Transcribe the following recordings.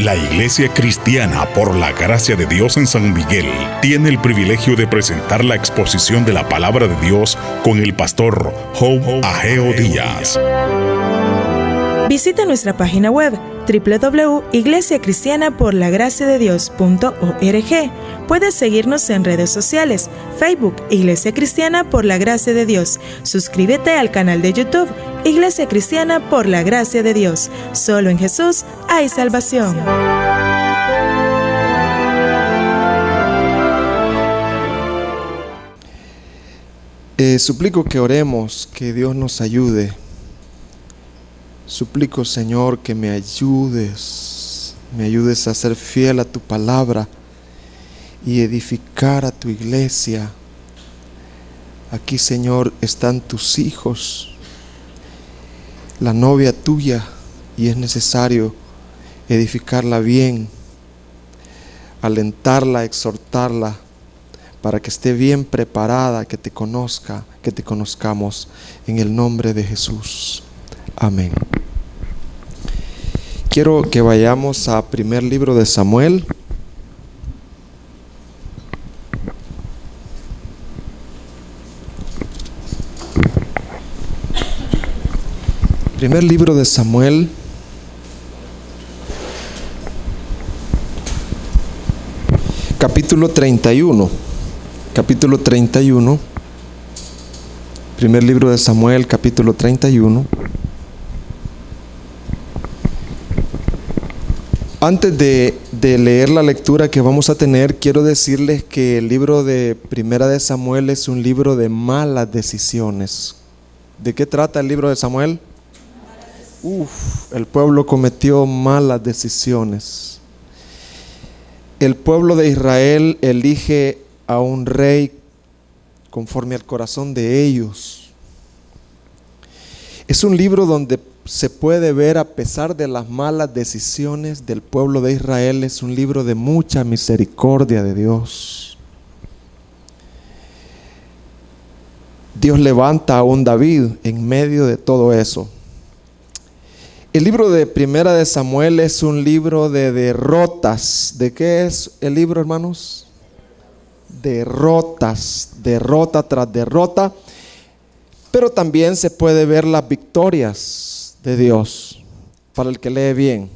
La Iglesia Cristiana por la Gracia de Dios en San Miguel tiene el privilegio de presentar la exposición de la Palabra de Dios con el pastor Job Ageo Díaz. Visita nuestra página web www.iglesiacristianaporlagraciadedios.org. Puedes seguirnos en redes sociales, Facebook Iglesia Cristiana por la Gracia de Dios. Suscríbete al canal de YouTube Iglesia Cristiana por la Gracia de Dios. Solo en Jesús hay salvación. Suplico que oremos, que Dios nos ayude. Suplico, Señor, que me ayudes a ser fiel a tu palabra y edificar a tu iglesia. Aquí, Señor, están tus hijos, la novia tuya, y es necesario edificarla bien, alentarla, exhortarla, para que esté bien preparada, que te conozca, que te conozcamos, en el nombre de Jesús. Amén. Quiero que vayamos a primer libro de Samuel. Primer libro de Samuel. Capítulo 31. Capítulo 31. Primer libro de Samuel, capítulo 31. Antes de leer la lectura que vamos a tener, quiero decirles que el libro de Primera de Samuel es un libro de malas decisiones. ¿De qué trata el libro de Samuel? El pueblo cometió malas decisiones. El pueblo de Israel elige a un rey conforme al corazón de ellos. Es un libro donde se puede ver, a pesar de las malas decisiones del pueblo de Israel, es un libro de mucha misericordia de Dios. Dios levanta a un David en medio de todo eso. El libro de Primera de Samuel es un libro de derrotas. ¿De qué es el libro, hermanos? Derrotas, derrota tras derrota. Pero también se puede ver las victorias de Dios para el que lee bien.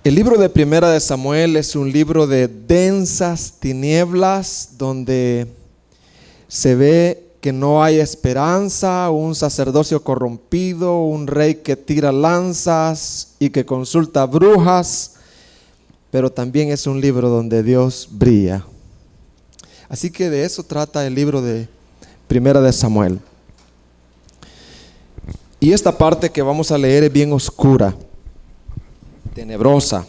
El libro de Primera de Samuel es un libro de densas tinieblas, donde se ve que no hay esperanza, un sacerdocio corrompido, un rey que tira lanzas y que consulta brujas, pero también es un libro donde Dios brilla. Así que de eso trata el libro de Primera de Samuel. Y esta parte que vamos a leer es bien oscura, tenebrosa.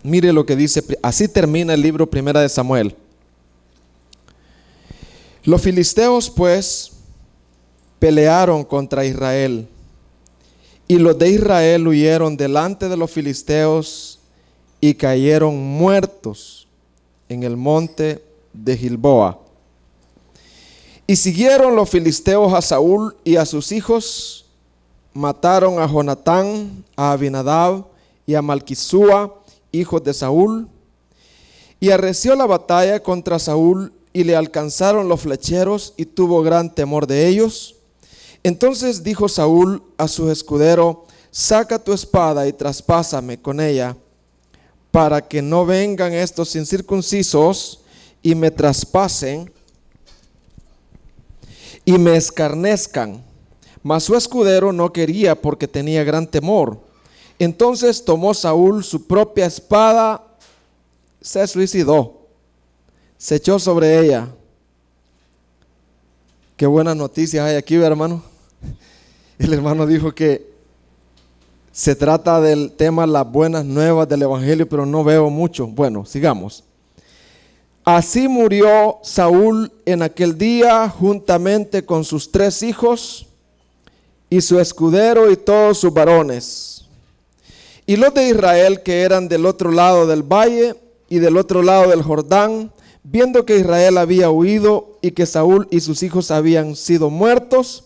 Mire lo que dice, así termina el libro Primera de Samuel. Los filisteos pues pelearon contra Israel, y los de Israel huyeron delante de los filisteos y cayeron muertos en el monte de Gilboa. Y siguieron los filisteos a Saúl y a sus hijos. Mataron a Jonatán, a Abinadab y a Malquisúa, hijos de Saúl. Y arreció la batalla contra Saúl, y le alcanzaron los flecheros, y tuvo gran temor de ellos. Entonces dijo Saúl a su escudero: saca tu espada y traspásame con ella, para que no vengan estos incircuncisos y me traspasen y me escarnezcan. Mas su escudero no quería, porque tenía gran temor. Entonces tomó Saúl su propia espada, se suicidó, se echó sobre ella. Qué buenas noticias hay aquí, hermano. El hermano dijo que se trata del tema las buenas nuevas del evangelio, pero no veo mucho. Bueno, sigamos. Así murió Saúl en aquel día, juntamente con sus 3 hijos y su escudero y todos sus varones. Y los de Israel, que eran del otro lado del valle y del otro lado del Jordán, viendo que Israel había huido y que Saúl y sus hijos habían sido muertos,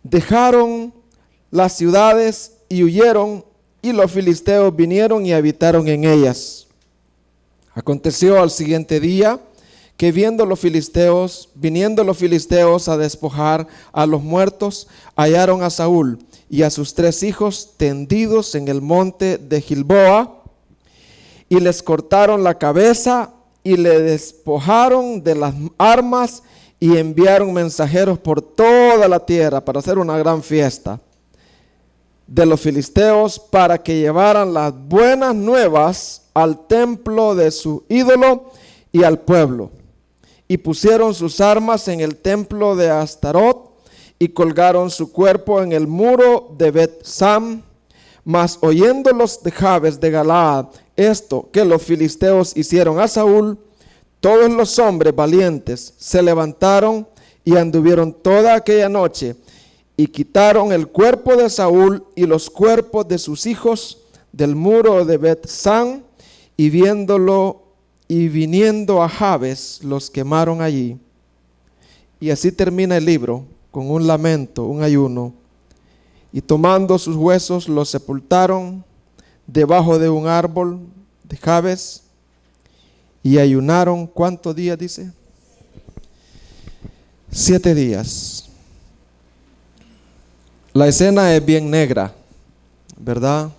dejaron las ciudades y huyeron y los filisteos vinieron y habitaron en ellas. Aconteció al siguiente día que viniendo los filisteos a despojar a los muertos, hallaron a Saúl y a sus 3 hijos tendidos en el monte de Gilboa, y les cortaron la cabeza y le despojaron de las armas, y enviaron mensajeros por toda la tierra para hacer una gran fiesta de los filisteos, para que llevaran las buenas nuevas al templo de su ídolo y al pueblo. Y pusieron sus armas en el templo de Astarot, y colgaron su cuerpo en el muro de Bet-Sam. Mas oyendo los de Jabes de Galaad esto que los filisteos hicieron a Saúl, todos los hombres valientes se levantaron y anduvieron toda aquella noche, y quitaron el cuerpo de Saúl y los cuerpos de sus hijos del muro de Bet-Sam, y viniendo a Jabes los quemaron allí. Y así termina el libro, con un lamento, un ayuno. Y tomando sus huesos los sepultaron debajo de un árbol de Jabes, y ayunaron. ¿Cuántos días dice? 7 días. La escena es bien negra, ¿verdad?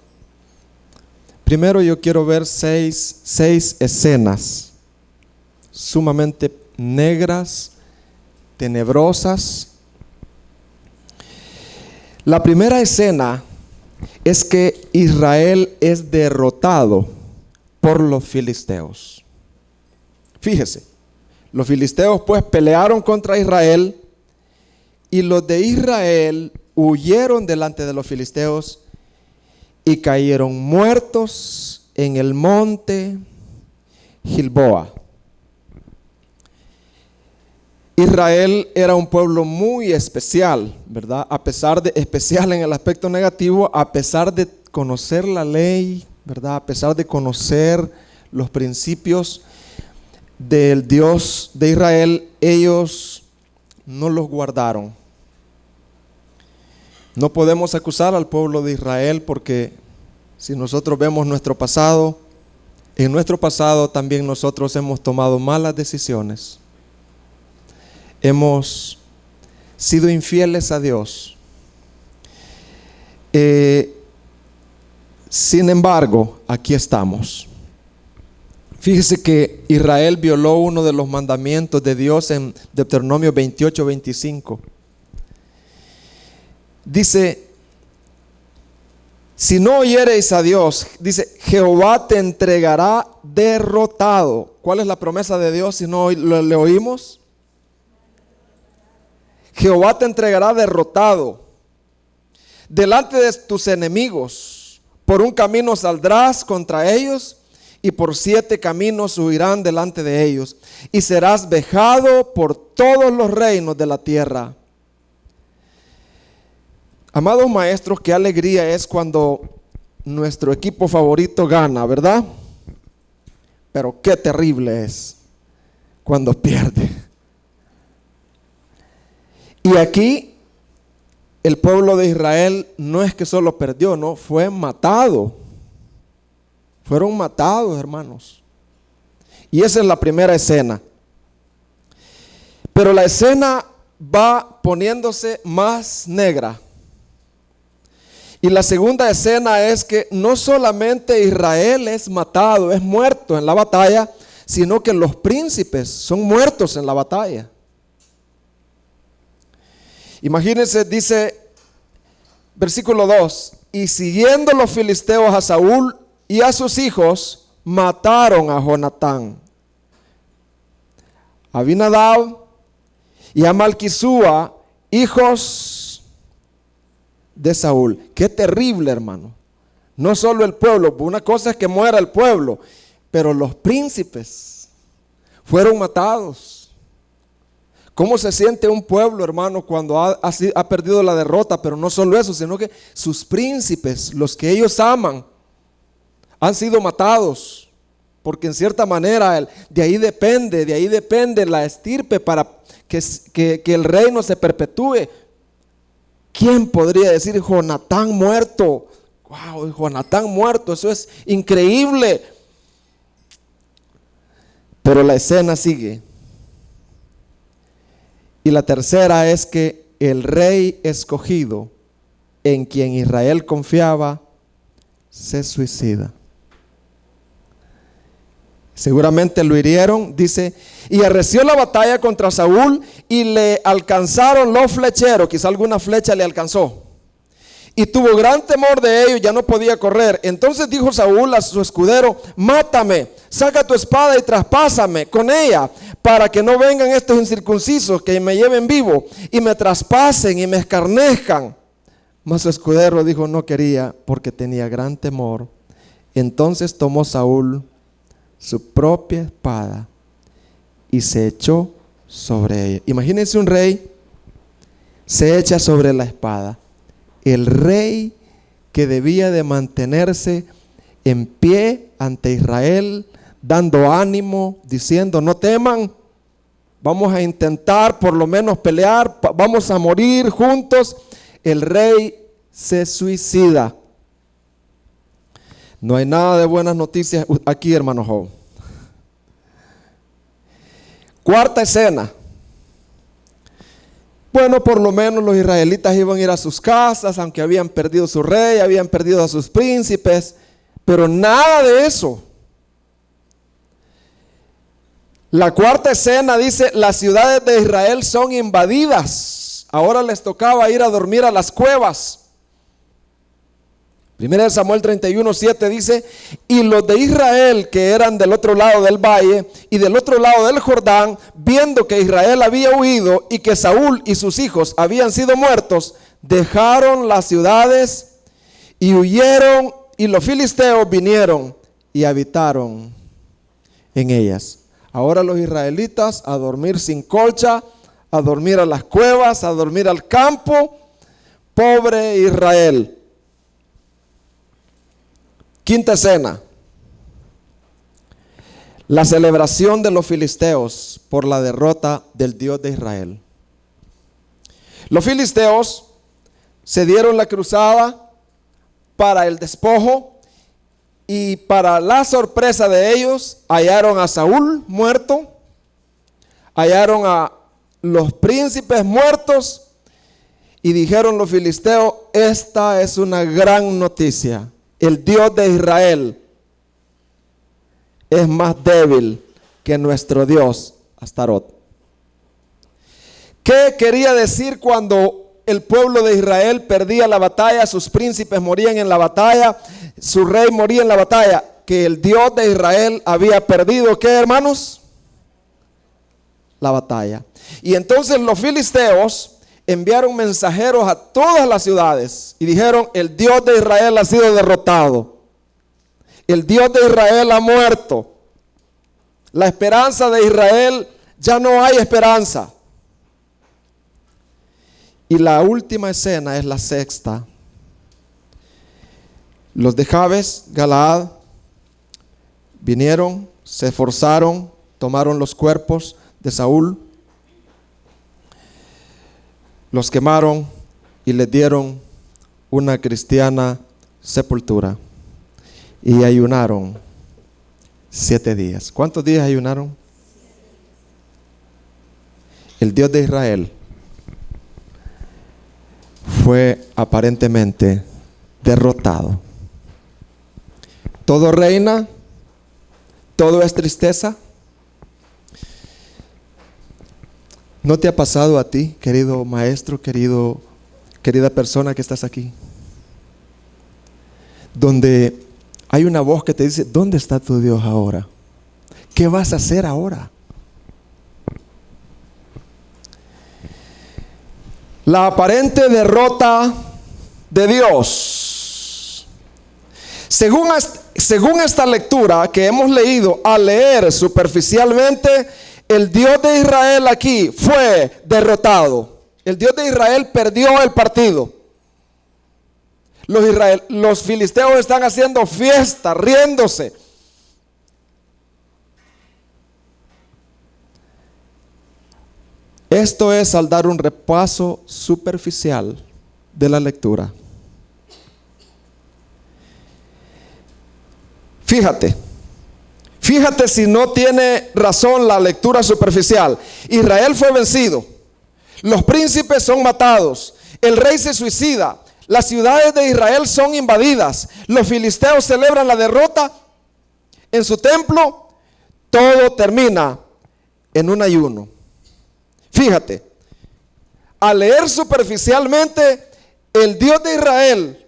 Primero yo quiero ver seis escenas sumamente negras, tenebrosas. La primera escena es que Israel es derrotado por los filisteos. Fíjese, los filisteos pues pelearon contra Israel, y los de Israel huyeron delante de los filisteos y cayeron muertos en el monte Gilboa. Israel era un pueblo muy especial, ¿verdad? A pesar de especial en el aspecto negativo, a pesar de conocer la ley, ¿verdad? A pesar de conocer los principios del Dios de Israel, ellos no los guardaron. No podemos acusar al pueblo de Israel, porque si nosotros vemos nuestro pasado, en nuestro pasado también nosotros hemos tomado malas decisiones. Hemos sido infieles a Dios. Sin embargo, aquí estamos. Fíjese que Israel violó uno de los mandamientos de Dios en Deuteronomio 28:25. Dice: si no oyereis a Dios, dice, Jehová te entregará derrotado. ¿Cuál es la promesa de Dios si no le oímos? Jehová te entregará derrotado delante de tus enemigos. Por un camino saldrás contra ellos, y por 7 caminos huirán delante de ellos, y serás vejado por todos los reinos de la tierra. Amados maestros, qué alegría es cuando nuestro equipo favorito gana, ¿verdad? Pero qué terrible es cuando pierde. Y aquí el pueblo de Israel no es que solo perdió, no, fue matado. Fueron matados, hermanos. Y esa es la primera escena. Pero la escena va poniéndose más negra. Y la segunda escena es que no solamente Israel es matado, es muerto en la batalla, sino que los príncipes son muertos en la batalla. Imagínense, dice versículo 2: y siguiendo los filisteos a Saúl y a sus hijos, mataron a Jonatán, a Abinadab y a Malquisúa, hijos de Saúl. Qué terrible, hermano. No solo el pueblo, una cosa es que muera el pueblo, pero los príncipes fueron matados. ¿Cómo se siente un pueblo, hermano, cuando ha perdido la derrota? Pero no solo eso, sino que sus príncipes, los que ellos aman, han sido matados. Porque en cierta manera de ahí depende la estirpe para que el reino se perpetúe. ¿Quién podría decir Jonatán muerto? wow, Jonatán muerto, eso es increíble. Pero la escena sigue. Y la tercera es que el rey escogido, en quien Israel confiaba, se suicida. Seguramente lo hirieron, dice, y arreció la batalla contra Saúl y le alcanzaron los flecheros, quizá alguna flecha le alcanzó. Y tuvo gran temor de ellos, ya no podía correr. Entonces dijo Saúl a su escudero: mátame, saca tu espada y traspásame con ella, para que no vengan estos incircuncisos que me lleven vivo y me traspasen y me escarnezcan. Mas su escudero dijo: no quería, porque tenía gran temor. Entonces tomó Saúl su propia espada y se echó sobre ella. Imagínense un rey se echa sobre la espada. El rey que debía de mantenerse en pie ante Israel, dando ánimo, diciendo: no teman, vamos a intentar por lo menos pelear, vamos a morir juntos. El rey se suicida. No hay nada de buenas noticias aquí, hermano Job. Cuarta escena. Bueno, por lo menos los israelitas iban a ir a sus casas, aunque habían perdido su rey, habían perdido a sus príncipes, pero nada de eso. La cuarta escena dice: las ciudades de Israel son invadidas. Ahora les tocaba ir a dormir a las cuevas. 1 Samuel 31:7 dice: y los de Israel que eran del otro lado del valle y del otro lado del Jordán, viendo que Israel había huido y que Saúl y sus hijos habían sido muertos, dejaron las ciudades y huyeron, y los filisteos vinieron y habitaron en ellas. Ahora los israelitas a dormir sin colcha, a dormir a las cuevas, a dormir al campo. Pobre Israel. Quinta escena. La celebración de los filisteos por la derrota del Dios de Israel. Los filisteos se dieron la cruzada para el despojo, y para la sorpresa de ellos hallaron a Saúl muerto, hallaron a los príncipes muertos, y dijeron los filisteos: esta es una gran noticia. El Dios de Israel es más débil que nuestro Dios Astarot. ¿Qué quería decir cuando el pueblo de Israel perdía la batalla, sus príncipes morían en la batalla, su rey moría en la batalla? Que el Dios de Israel había perdido, ¿qué, hermanos? La batalla. Y entonces los filisteos enviaron mensajeros a todas las ciudades y dijeron: el Dios de Israel ha sido derrotado, el Dios de Israel ha muerto, la esperanza de Israel, ya no hay esperanza. Y la última escena es la sexta. Los de Jabes, Galaad, vinieron, se esforzaron, tomaron los cuerpos de Saúl, los quemaron y les dieron una cristiana sepultura, y ayunaron 7 días. ¿Cuántos días ayunaron? El Dios de Israel fue aparentemente derrotado. Todo reina, todo es tristeza. ¿No te ha pasado a ti, querido maestro, querida persona que estás aquí, donde hay una voz que te dice: ¿dónde está tu Dios ahora? ¿Qué vas a hacer ahora? La aparente derrota de Dios. Según esta lectura que hemos leído, al leer superficialmente, el Dios de Israel aquí fue derrotado. El Dios de Israel perdió el partido. Los filisteos están haciendo fiesta, riéndose. Esto es al dar un repaso superficial de la lectura. Fíjate si no tiene razón la lectura superficial. Israel fue vencido. Los príncipes son matados. El rey se suicida. Las ciudades de Israel son invadidas. Los filisteos celebran la derrota en su templo. Todo termina en un ayuno. Fíjate, al leer superficialmente, el Dios de Israel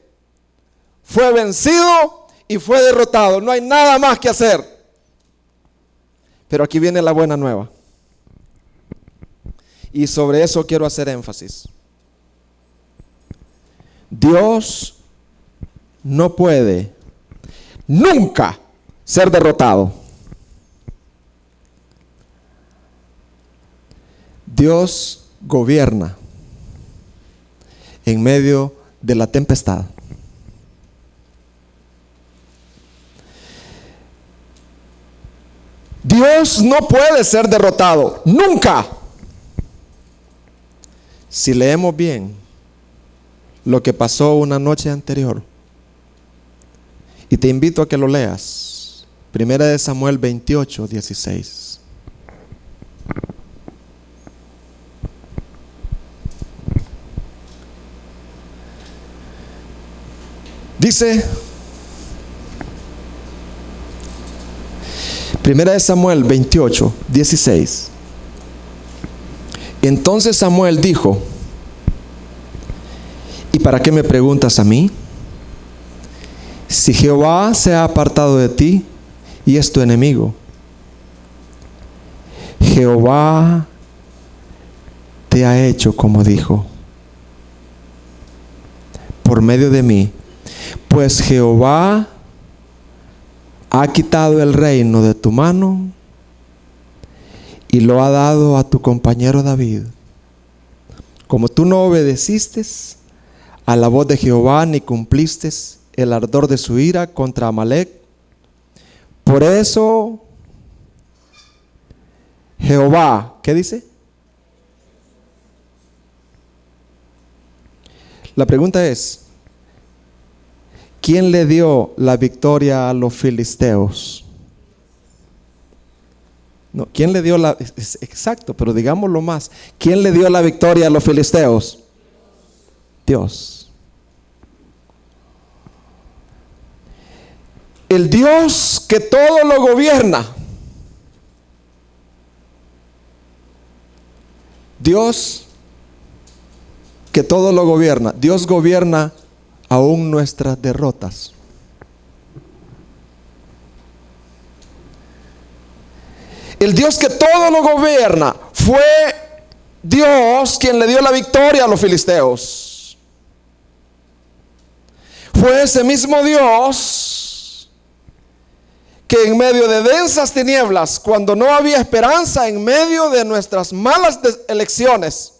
fue vencido y fue derrotado. No hay nada más que hacer. Pero aquí viene la buena nueva. Y sobre eso quiero hacer énfasis. Dios no puede nunca ser derrotado. Dios gobierna en medio de la tempestad. Dios no puede ser derrotado, nunca. Si leemos bien lo que pasó una noche anterior, y te invito a que lo leas, 1 Samuel 28, 16. Dice 1 Samuel 28, 16. Entonces Samuel dijo: ¿y para qué me preguntas a mí? Si Jehová se ha apartado de ti y es tu enemigo, Jehová te ha hecho como dijo, por medio de mí, pues Jehová ha quitado el reino de tu mano y lo ha dado a tu compañero David. Como tú no obedeciste a la voz de Jehová ni cumpliste el ardor de su ira contra Amalec, por eso Jehová, ¿qué dice? La pregunta es: ¿quién le dio la victoria a los filisteos? No, ¿quién le dio la... Exacto, pero digámoslo más. ¿Quién le dio la victoria a los filisteos? Dios. El Dios que todo lo gobierna. Dios que todo lo gobierna. Dios gobierna aún nuestras derrotas. El Dios que todo lo gobierna fue Dios quien le dio la victoria a los filisteos. Fue ese mismo Dios que en medio de densas tinieblas, cuando no había esperanza, en medio de nuestras malas elecciones,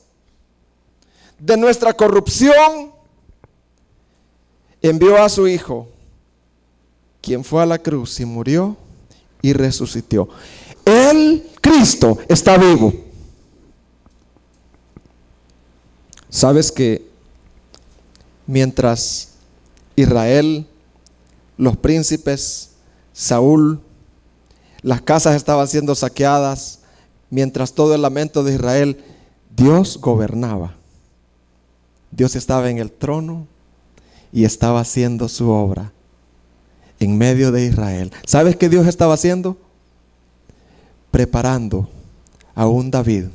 de nuestra corrupción, envió a su Hijo, quien fue a la cruz y murió y resucitó. Él, Cristo, está vivo. ¿Sabes que mientras Israel, los príncipes, Saúl, las casas estaban siendo saqueadas, mientras todo el lamento de Israel, Dios gobernaba? Dios estaba en el trono y estaba haciendo su obra en medio de Israel. ¿Sabes qué Dios estaba haciendo? Preparando a un David.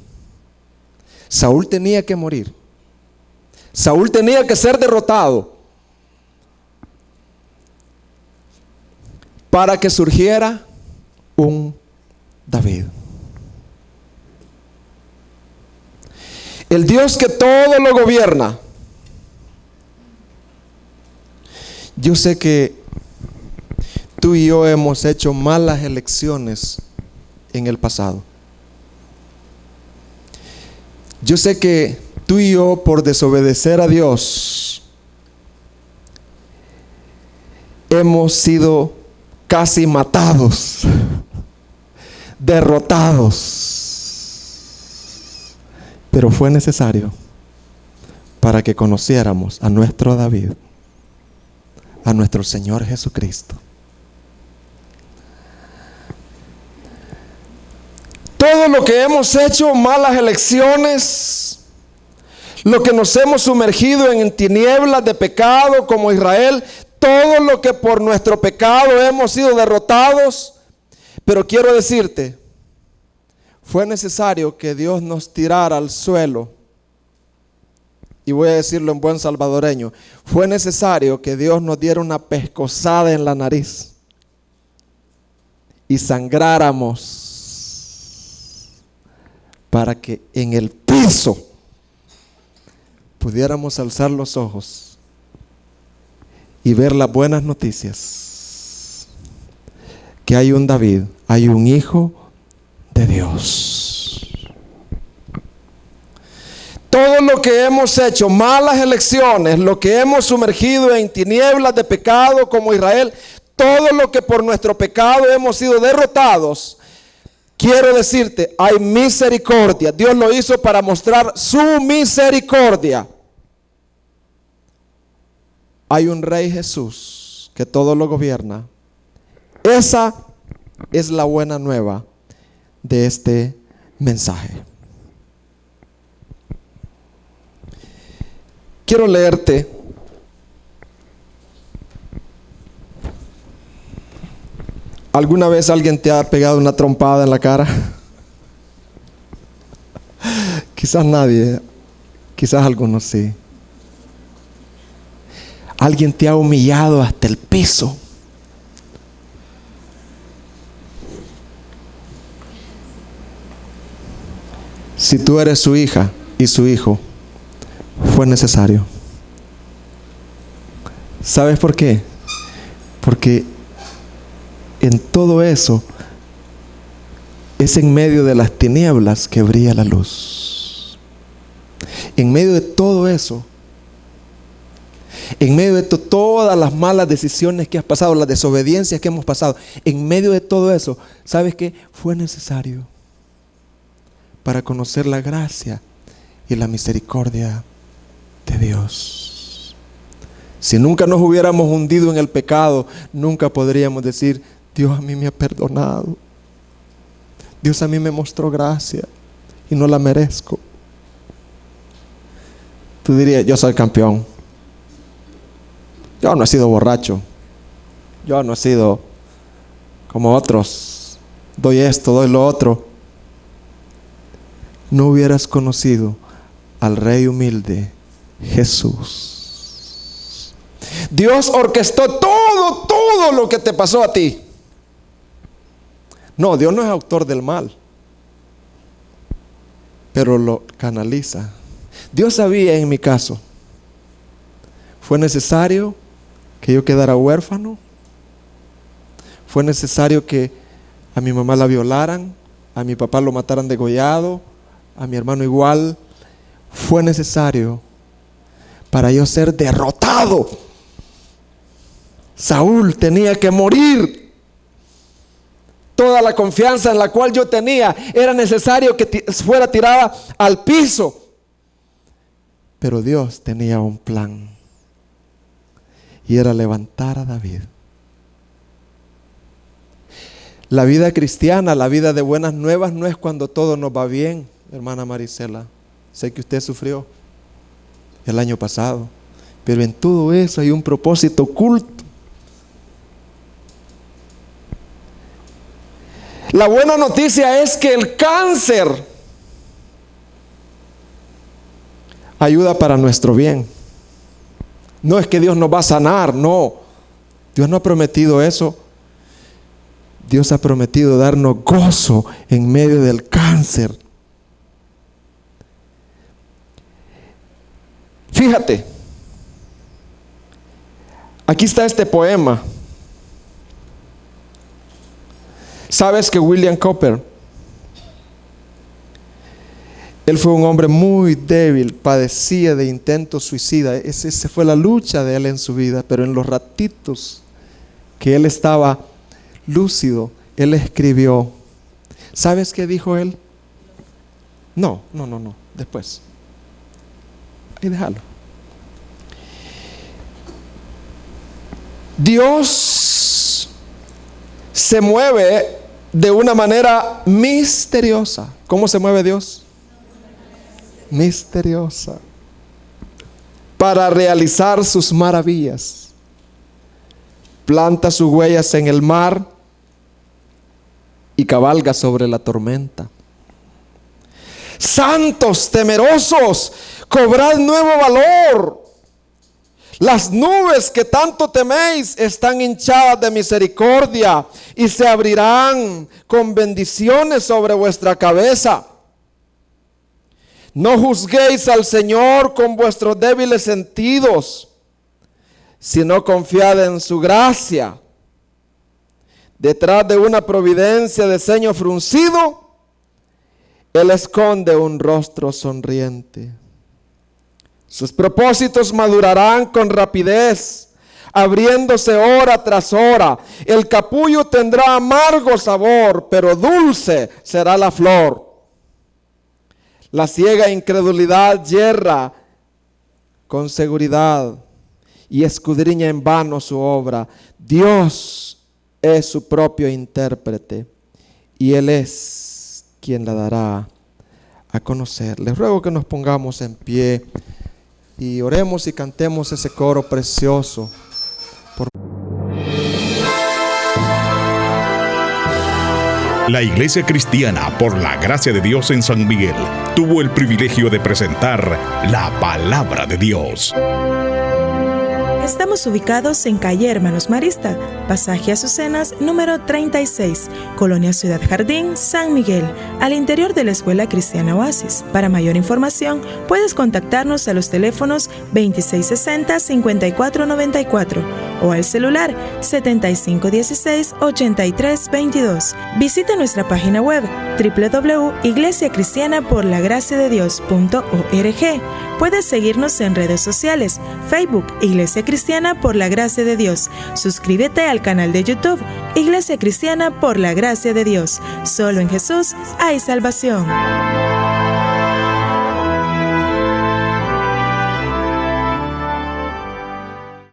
Saúl tenía que morir. Saúl tenía que ser derrotado para que surgiera un David. El Dios que todo lo gobierna. Yo sé que tú y yo hemos hecho malas elecciones en el pasado. Yo sé que tú y yo, por desobedecer a Dios, hemos sido casi matados, derrotados, pero fue necesario para que conociéramos a nuestro David, a nuestro Señor Jesucristo. Todo lo que hemos hecho, malas elecciones, lo que nos hemos sumergido en tinieblas de pecado como Israel, todo lo que por nuestro pecado hemos sido derrotados. Pero quiero decirte, fue necesario que Dios nos tirara al suelo. Y voy a decirlo en buen salvadoreño, fue necesario que Dios nos diera una pescozada en la nariz y sangráramos para que en el piso pudiéramos alzar los ojos y ver las buenas noticias, que hay un David, hay un hijo de Dios. Todo lo que hemos hecho, malas elecciones, lo que hemos sumergido en tinieblas de pecado como Israel, todo lo que por nuestro pecado hemos sido derrotados, quiero decirte, hay misericordia. Dios lo hizo para mostrar su misericordia. Hay un Rey Jesús que todo lo gobierna. Esa es la buena nueva de este mensaje. Quiero leerte ¿alguna vez alguien te ha pegado una trompada en la cara? Quizás nadie, quizás algunos sí. Alguien te ha humillado hasta el piso. Si tú eres su hija y su hijo, fue necesario. ¿Sabes por qué? Porque en todo eso es en medio de las tinieblas que brilla la luz. En medio de todo eso, en medio de todas las malas decisiones que has pasado, las desobediencias que hemos pasado, en medio de todo eso, ¿sabes qué? Fue necesario para conocer la gracia y la misericordia de Dios. Si nunca nos hubiéramos hundido en el pecado, nunca podríamos decir: Dios a mí me ha perdonado, Dios a mí me mostró gracia y no la merezco. Tú dirías: yo soy campeón, yo no he sido borracho, yo no he sido como otros, doy esto, doy lo otro. No hubieras conocido al Rey humilde, Jesús. Dios orquestó todo lo que te pasó a ti. No, Dios no es autor del mal, pero lo canaliza. Dios sabía, en mi caso, fue necesario que yo quedara huérfano. Fue necesario que a mi mamá la violaran, a mi papá lo mataran degollado, a mi hermano igual. Fue necesario para yo ser derrotado. Saúl tenía que morir. Toda la confianza en la cual yo tenía, era necesario que fuera tirada al piso. Pero Dios tenía un plan, y era levantar a David. La vida cristiana, la vida de buenas nuevas, no es cuando todo nos va bien, hermana Marisela. Sé que usted sufrió el año pasado, pero en todo eso hay un propósito oculto. La buena noticia es que el cáncer ayuda para nuestro bien. No es que Dios nos va a sanar, no. Dios no ha prometido eso. Dios ha prometido darnos gozo en medio del cáncer. Fíjate, aquí está este poema. ¿Sabes que William Cowper, él fue un hombre muy débil, padecía de intentos suicidas? Esa fue la lucha de él en su vida, pero en los ratitos que él estaba lúcido, él escribió. ¿Sabes qué dijo él? No, después. Ahí déjalo. Dios se mueve de una manera misteriosa. ¿Cómo se mueve Dios? Misteriosa. Para realizar sus maravillas. Planta sus huellas en el mar y cabalga sobre la tormenta. Santos, temerosos, cobrad nuevo valor. Las nubes que tanto teméis están hinchadas de misericordia y se abrirán con bendiciones sobre vuestra cabeza. No juzguéis al Señor con vuestros débiles sentidos, sino confiad en su gracia. Detrás de una providencia de ceño fruncido, Él esconde un rostro sonriente. Sus propósitos madurarán con rapidez, abriéndose hora tras hora. El capullo tendrá amargo sabor, pero dulce será la flor. La ciega incredulidad yerra con seguridad y escudriña en vano su obra. Dios es su propio intérprete y Él es quien la dará a conocer. Les ruego que nos pongamos en pie y oremos y cantemos ese coro precioso. La Iglesia Cristiana, por la gracia de Dios en San Miguel, tuvo el privilegio de presentar la Palabra de Dios. Estamos ubicados en calle Hermanos Marista, pasaje Azucenas, número 36, Colonia Ciudad Jardín, San Miguel, al interior de la Escuela Cristiana Oasis. Para mayor información, puedes contactarnos a los teléfonos 2660-5494 o al celular 7516-8322. Visita nuestra página web www.iglesiacristianaporlagraciadedios.org. Puedes seguirnos en redes sociales, Facebook, Iglesia Cristiana por la Gracia de Dios. Suscríbete al canal de YouTube, Iglesia Cristiana por la Gracia de Dios. Solo en Jesús hay salvación.